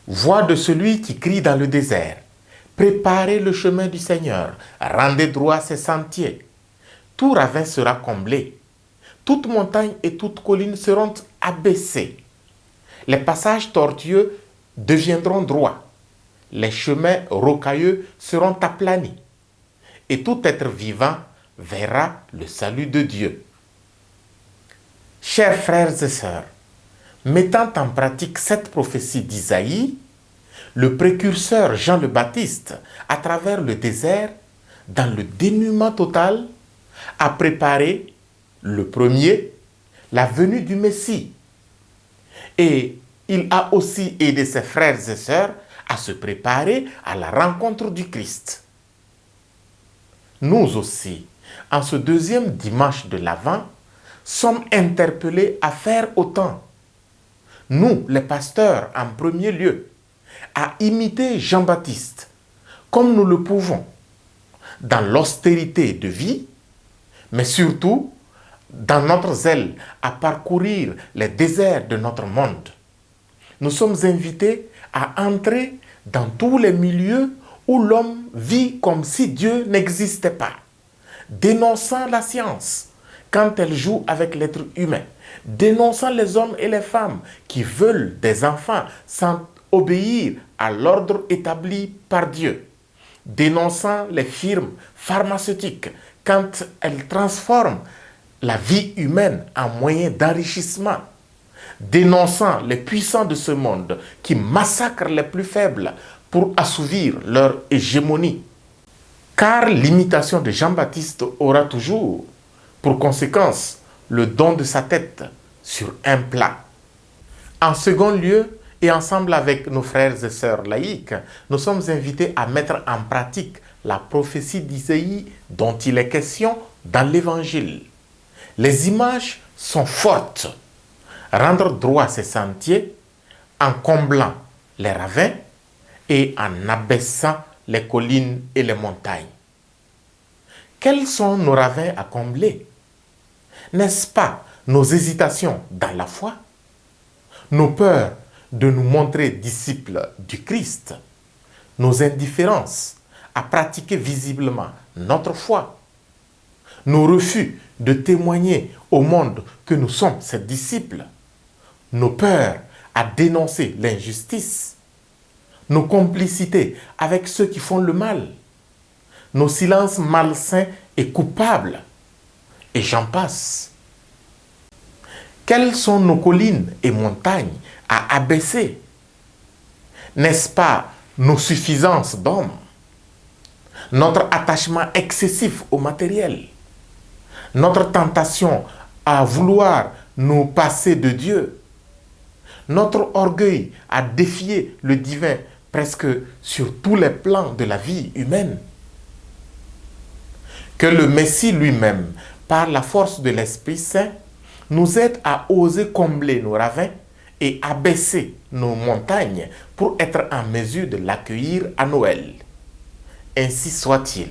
Voix de celui qui crie dans le désert. Préparez le chemin du Seigneur, rendez droit ses sentiers. Tout ravin sera comblé. Toute montagne et toute colline seront abaissées. Les passages tortueux deviendront droits. Les chemins rocailleux seront aplanis. Et tout être vivant verra le salut de Dieu. Chers frères et sœurs, mettant en pratique cette prophétie d'Isaïe, le précurseur Jean le Baptiste, à travers le désert, dans le dénuement total, a préparé le premier, la venue du Messie. Et il a aussi aidé ses frères et sœurs à se préparer à la rencontre du Christ. Nous aussi, en ce deuxième dimanche de l'Avent, sommes interpellés à faire autant. Nous, les pasteurs, en premier lieu, à imiter Jean-Baptiste, comme nous le pouvons, dans l'austérité de vie, mais surtout dans notre zèle à parcourir les déserts de notre monde. Nous sommes invités à entrer dans tous les milieux où l'homme vit comme si Dieu n'existait pas, dénonçant la science quand elle joue avec l'être humain, dénonçant les hommes et les femmes qui veulent des enfants sans obéir à l'ordre établi par Dieu, dénonçant les firmes pharmaceutiques quand elles transforment la vie humaine en moyen d'enrichissement, dénonçant les puissants de ce monde qui massacrent les plus faibles pour assouvir leur hégémonie. Car l'imitation de Jean-Baptiste aura toujours pour conséquence le don de sa tête sur un plat. En second lieu, et ensemble avec nos frères et sœurs laïcs, nous sommes invités à mettre en pratique la prophétie d'Isaïe dont il est question dans l'Évangile. Les images sont fortes. Rendre droit ses sentiers en comblant les ravins et en abaissant les collines et les montagnes. Quels sont nos ravins à combler? N'est-ce pas nos hésitations dans la foi, nos peurs de nous montrer disciples du Christ, nos indifférences à pratiquer visiblement notre foi, nos refus de témoigner au monde que nous sommes ses disciples, nos peurs à dénoncer l'injustice, nos complicités avec ceux qui font le mal, nos silences malsains et coupables, et j'en passe. Quelles sont nos collines et montagnes à abaisser? N'est-ce pas nos suffisances d'hommes, notre attachement excessif au matériel, notre tentation à vouloir nous passer de Dieu, notre orgueil à défier le divin presque sur tous les plans de la vie humaine? Que le Messie lui-même, par la force de l'Esprit Saint, nous aide à oser combler nos ravins et abaisser nos montagnes pour être en mesure de l'accueillir à Noël. Ainsi soit-il.